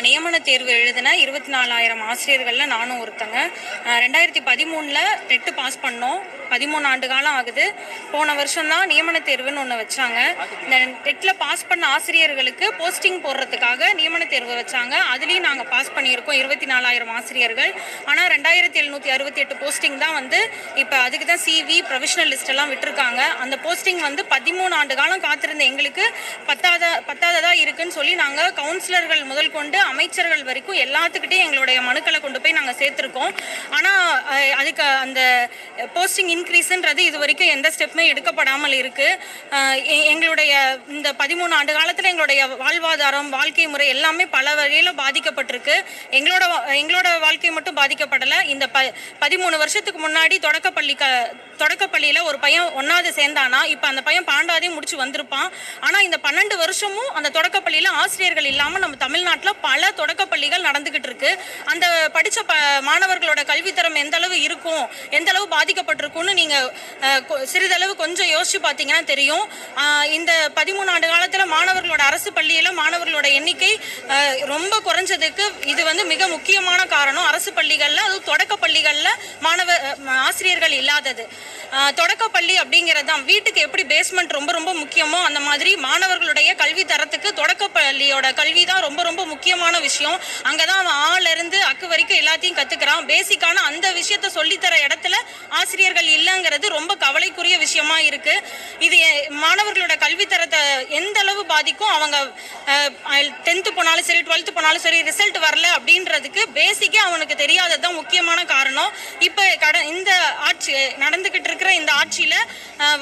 நியமன தேர்வு எழுதின 24,000 ஆசிரியர்களில் நானும் ஒருத்தங்க. 2013 டெட்டு பாஸ் பண்ணோம். 13 ஆண்டு காலம் ஆகுது. போன வருஷம் தான் நியமன தேர்வுன்னு ஒன்று வச்சாங்க. இந்த டெட்டில் பாஸ் பண்ண ஆசிரியர்களுக்கு போஸ்டிங் போடுறதுக்காக நியமன தேர்வு வச்சாங்க. அதுலேயும் நாங்கள் பாஸ் பண்ணியிருக்கோம் 24,000 ஆசிரியர்கள். ஆனால் 2,768 போஸ்டிங் தான் வந்து இப்போ அதுக்கு தான் CV ப்ரொவிஷனல் லிஸ்டெல்லாம் விட்டுருக்காங்க. அந்த போஸ்டிங் வந்து 13 ஆண்டு காலம் காத்திருந்த எங்களுக்கு பத்தாததாக இருக்குன்னு சொல்லி நாங்கள் கவுன்சிலர்கள் முதல் கொண்டு அமைச்சர்கள் வரைக்கும் எல்லாத்துக்கிட்டையும் எங்களுடைய மனுக்களை கொண்டு போய் நாங்கள் சேர்த்துருக்கோம். ஆனால் அதுக்கு அந்த போஸ்டிங் இன்க்ரீஸ்ன்றது இது வரைக்கும் எந்த ஸ்டெப்புமே எடுக்கப்படாமல் இருக்குது. எங்களுடைய இந்த 13 ஆண்டு காலத்தில் எங்களுடைய வாழ்வாதாரம், வாழ்க்கை முறை எல்லாமே பல வகையில் பாதிக்கப்பட்டிருக்கு. எங்களோட வாழ்க்கை மட்டும் பாதிக்கப்படலை. இந்த 13 வருஷத்துக்கு முன்னாடி தொடக்கப்பள்ளியில் ஒரு பையன் 1வது சேர்ந்தானா, இப்போ அந்த பையன் 12ஆவதையும் முடிச்சு வந்திருப்பான். ஆனால் இந்த 12 வருஷமும் அந்த தொடக்கப்பள்ளியில் ஆசிரியர்கள் இல்லாமல் நம்ம தமிழ்நாட்டில் பல தொடக்கப்பள்ளிகள் நடந்துகிட்டு இருக்கு. அந்த படித்த மாணவர்களோட கல்வித்தரம் எந்த அளவு இருக்கும், எந்த அளவு பாதிக்கப்பட்டிருக்கும்னு நீங்கள் சிறிதளவு கொஞ்சம் யோசிச்சு பார்த்தீங்கன்னா தெரியும். இந்த 13 ஆண்டு காலத்தில் மாணவர்களோட அரசு பள்ளியில் மாணவர்களோட எண்ணிக்கை ரொம்ப குறைஞ்சதுக்கு இது வந்து மிக முக்கியமான காரணம். அரசு பள்ளிகளில், அதுவும் தொடக்க பள்ளிகளில் ஆசிரியர்கள் இல்லாதது. தொடக்கப்பள்ளி அப்படிங்கிறது தான் வீட்டுக்கு எப்படி பேஸ்மெண்ட் ரொம்ப ரொம்ப முக்கியமோ அந்த மாதிரி மாணவர்களுடைய கல்வி தரத்துக்கு தொடக்கப்பள்ளியோட கல்வி தான் ரொம்ப ரொம்ப முக்கியமான விஷயம். அங்கதான் அவன் ஆள்ல இருந்து அக்கு வரைக்கும் எல்லாத்தையும் கத்துக்கிறான். பேசிக்கான அந்த விஷயத்த சொல்லித்தர இடத்துல ஆசிரியர்கள் இல்லைங்கிறது ரொம்ப கவலைக்குரிய விஷயமா இருக்கு. இது மாணவர்களோட கல்வி தரத்தை எந்த அளவு பாதிக்கும், அவங்க 10th போனாலும் சரி 12th போனாலும் சரி ரிசல்ட் வரல அப்படின்றதுக்கு பேசிக்கே அவனுக்கு தெரியாததுதான் முக்கியமான காரணம். இப்ப இந்த ஆட்சி நடந்துகிட்டு இருக்கிற இந்த ஆட்சியில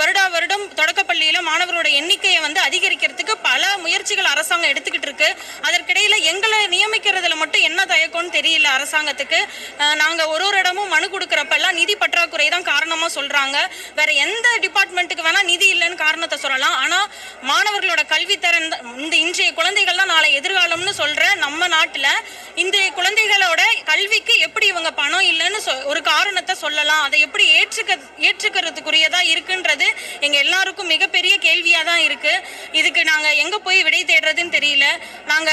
வருடா வருடம் தொடக்கப்பள்ளியில மாணவர்களோட எண்ணிக்கையை வந்து அதிகரிக்கிறதுக்கு பல முயற்சிகள் அரசாங்கம் எடுத்துக்கிட்டு இருக்கு. அதற்கிடையில எங்களை நியமிக்கிறதுல மட்டும் என்ன தயக்கம்னு தெரியல அரசாங்கத்துக்கு. நாங்க ஒரு இடமும் மனு கொடுக்கறப்பெல்லாம் நிதி பற்றாக்குறை தான் காரணமா சொல்றாங்க. வேற எந்த டிபார்ட்மெண்ட்டுக்கு வேணா நிதி இல்லைன்னு காரணத்தை சொல்லலாம். ஆனா மாணவர்களோட கல்வித்தரம், இந்த இன்றைய குழந்தைகள் தான் நாளை எதிர்காலம்னு சொல்ற நம்ம நாட்டுல இன்றைய குழந்தைகளோட கல்விக்கு எப்படி இவங்க பணம் இல்லைன்னு ஒரு காரணத்தை சொல்லலாம். அதை எப்படி ஏற்றுக்கிறதுக்குரியதா இருக்குன்றது எங்க எல்லாருக்கும் மிகப்பெரிய கேள்வியா தான் இருக்கு. இதுக்கு நாங்க எங்க போய் விடை தேடுறதுன்னு தெரியல. நாங்க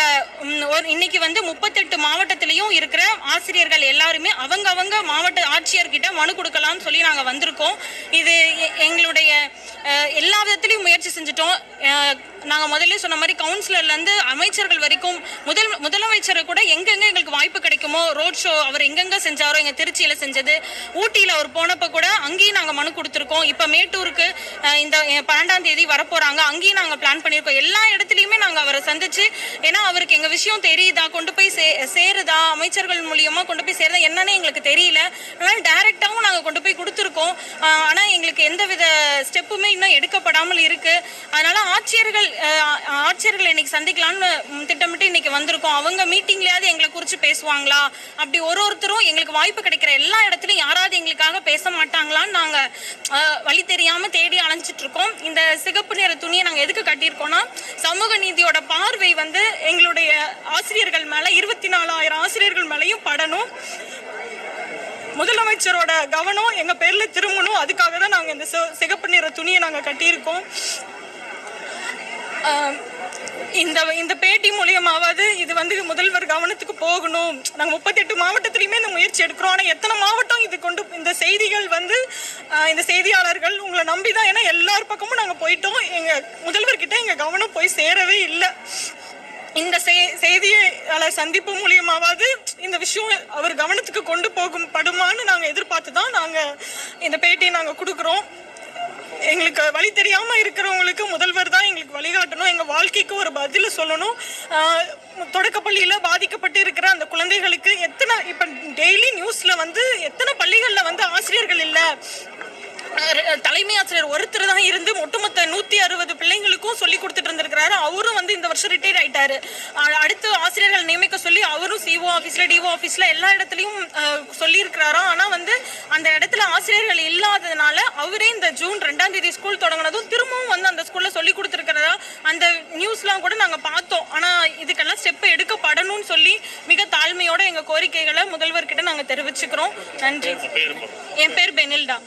இன்னைக்கு வந்து 38 மாவட்டத்திலையும் இருக்கிற ஆசிரியர்கள் எல்லாருமே அவங்க மாவட்ட ஆட்சியர்கிட்ட மனு கொடுக்கலாம்னு சொல்லி நாங்க வந்திருக்கோம். இது எங்களுடைய எல்லா விதத்திலையும் முயற்சி செஞ்சுட்டோம். நாங்க முதல்ல சொன்ன மாதிரி கவுன்சிலர்ல இருந்து அமைச்சர்கள் வரைக்கும் முதலமைச்சர் கூட எங்கெங்க எங்களுக்கு வாய்ப்பு கிடைக்குமோ ரோட் ஷோ அவர் எங்கெங்க செஞ்சாரோ, எங்க திருச்சியில செஞ்சது, ஊட்டியில அவர் போனப்ப கூட அங்கேயும் நாங்க மனு கொடுத்துருக்கோம். இப்ப மேட்டூருக்கு இந்த 12ஆம் தேதி வரப்போறாங்க, அங்கேயும் நாங்க பிளான் பண்ணியிருக்கோம். எல்லா இடத்துலயுமே நாங்க அவரை சந்திச்சு, ஏன்னா அவருக்கு எங்க விஷயம் தெரியுதா, கொண்டு போய் சேருதா, அமைச்சர்கள் மூலியமா கொண்டு போய் சேருதா என்னன்னு எங்களுக்கு தெரியல. அதனால டைரக்டாவும் நாங்க கொண்டு போய் கொடுத்துருக்கோம். ஆனா எங்களுக்கு எந்தவித ஸ்டெப்புமே இன்னும் எடுக்கப்படாமல் இருக்கு. அதனால ஆட்சியர்கள் இன்னைக்கு சந்திக்கலாம்னு திட்டமிட்டு இன்னைக்கு வந்திருக்கோம். அவங்க மீட்டிங்லயாவது எங்களை குறிச்சு பேசுவாங்களா, அப்படி ஒருத்தரும் எங்களுக்கு வாய்ப்பு கிடைக்கிற எல்லா இடத்துலயும் யாராவது எங்களுக்காக பேச மாட்டாங்களான்னு நாங்க வழி தெரியாம தேடி அலைஞ்சிட்டு இருக்கோம். இந்த சிகப்பு நிற துணியை நாங்க எதுக்கு கட்டியிருக்கோம்னா, சமூக நீதியோட பார்வை வந்து எங்களுடைய ஆசிரியர்கள் மேல 24,000 ஆசிரியர்கள் மேலையும் படணும். முதலமைச்சரோட கவனம் எங்க பேர்ல திரும்பணும். அதுக்காக தான் நாங்க இந்த சிகப்பு நிற துணியை நாங்க கட்டியிருக்கோம். இந்த பேட்டி மூலியமாவது இது வந்து முதல்வர் கவனத்துக்கு போகணும். நாங்கள் 38 மாவட்டத்திலையுமே இந்த முயற்சி எடுக்கிறோம். ஆனால் எத்தனை மாவட்டம் இது கொண்டு இந்த செய்திகள் வந்து இந்த செய்தியாளர்கள் உங்களை நம்பிதான், ஏன்னா எல்லார் பக்கமும் நாங்கள் போயிட்டோம். எங்கள் முதல்வர்கிட்ட எங்கள் கவனம் போய் சேரவே இல்லை. இந்த செய்தியாளர் சந்திப்பு மூலியமாவது இந்த விஷயம் அவர் கவனத்துக்கு கொண்டு படுமான்னு நாங்கள் எதிர்பார்த்து தான் நாங்கள் இந்த பேட்டியை நாங்கள் கொடுக்குறோம். எங்களுக்கு வழி தெரியாம இருக்கிறவங்களுக்கு முதல்வர் தான் எங்களுக்கு வழிகாட்டணும். எங்க வாழ்க்கைக்கு ஒரு பதில சொல்லணும். தொடக்கப்பள்ளியில பாதிக்கப்பட்டு இருக்கிற அந்த குழந்தைகளுக்கு இப்ப டெய்லி நியூஸ்ல வந்து எத்தனை பள்ளிகள்ல வந்து ஆசிரியர்கள் இல்ல, தலைமை ஆசிரியர் ஒருத்தர் தான் இருந்து ஒட்டுமொத்த 160 பிள்ளைங்களுக்கும் சொல்லி கொடுத்துட்டு இருந்திருக்கிறாரு. அவரும் வந்து இந்த வருஷம் ரிட்டையர் ஆயிட்டாரு. அடுத்து ஆசிரியர்கள் நியமிக்க சொல்லி அவரும் CO ஆபீஸ்ல DO ஆபீஸ்ல எல்லா இடத்துலயும் சொல்லி இருக்கிறாரோ. ஆனா வந்து அந்த இடத்துல ஆசிரியர்கள் இல்லாததுனால அவரே இந்த ஜூன் 2ஆம் தேதி ஸ்கூல் தொடங்கினதும் திரும்பவும் வந்து அந்த ஸ்கூல்ல சொல்லி கொடுத்துருக்கிறதா அந்த நியூஸ்லாம் கூட நாங்க பார்த்தோம். ஆனா இதுக்கெல்லாம் ஸ்டெப் எடுக்கப்படணும்னு சொல்லி மிக தாழ்மையோட எங்க கோரிக்கைகளை முதல்வர்கிட்ட நாங்க தெரிவிச்சுக்கிறோம். நன்றி. என் பேர் பெனில்டா.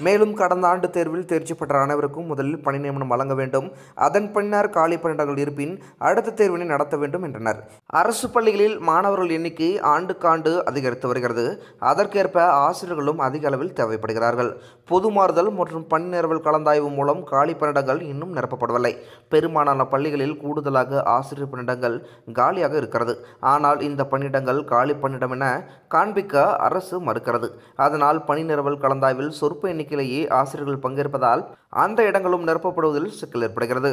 மேலும் கடந்த ஆண்டு தேர்வில் தேர்ச்சி பெற்ற அனைவருக்கும் முதலில் பணி நியமனம் வழங்க வேண்டும், அதன் பின்னர் காலி பணியிடங்கள் இருப்பின் அடுத்த தேர்வினை நடத்த வேண்டும் என்றனர். அரசு பள்ளிகளில் மாணவர்கள் எண்ணிக்கை ஆண்டுக்காண்டு அதிகரித்து வருகிறது. அதற்கேற்ப ஆசிரியர்களும் அதிக அளவில் தேவைப்படுகிறார்கள். பொது மாறுதல் மற்றும் பணி நிரவல் கலந்தாய்வு மூலம் காலி பணியிடங்கள் இன்னும் நிரப்பப்படவில்லை. பெரும்பாலான பள்ளிகளில் கூடுதலாக ஆசிரியர் பணியிடங்கள் காலியாக இருக்கிறது. ஆனால் இந்த பணியிடங்கள் காலி பணியிடம் என காண்பிக்க அரசு மறுக்கிறது. அதனால் பணி நிரவல் கலந்தாய்வில் சொற்ப எண்ணிக்கையிலேயே ஆசிரியர்கள் பங்கேற்பதால் அந்த இடங்களும் நிரப்பப்படுவதில் சிக்கல் ஏற்படுகிறது.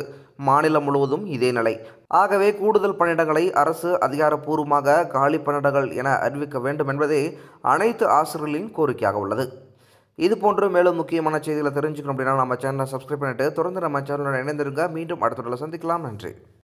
மாநிலம் முழுவதும் இதே நிலை. ஆகவே கூடுதல் பணியிடங்களை அரசு அதிகாரப்பூர்வமாக காலி பணியிடங்கள் என அறிவிக்க வேண்டும் என்பதே அனைத்து ஆசிரியர்களின் கோரிக்கையாக உள்ளது. இதுபோன்று மேலும் முக்கியமான செய்திகளை தெரிஞ்சுக்கணும் அப்படின்னா நம்ம சேனலை சப்ஸ்கிரைப் பண்ணிட்டு தொடர்ந்து நம்ம சேனலோட இணைந்திருங்க. மீண்டும் அடுத்த சந்திக்கலாம். நன்றி.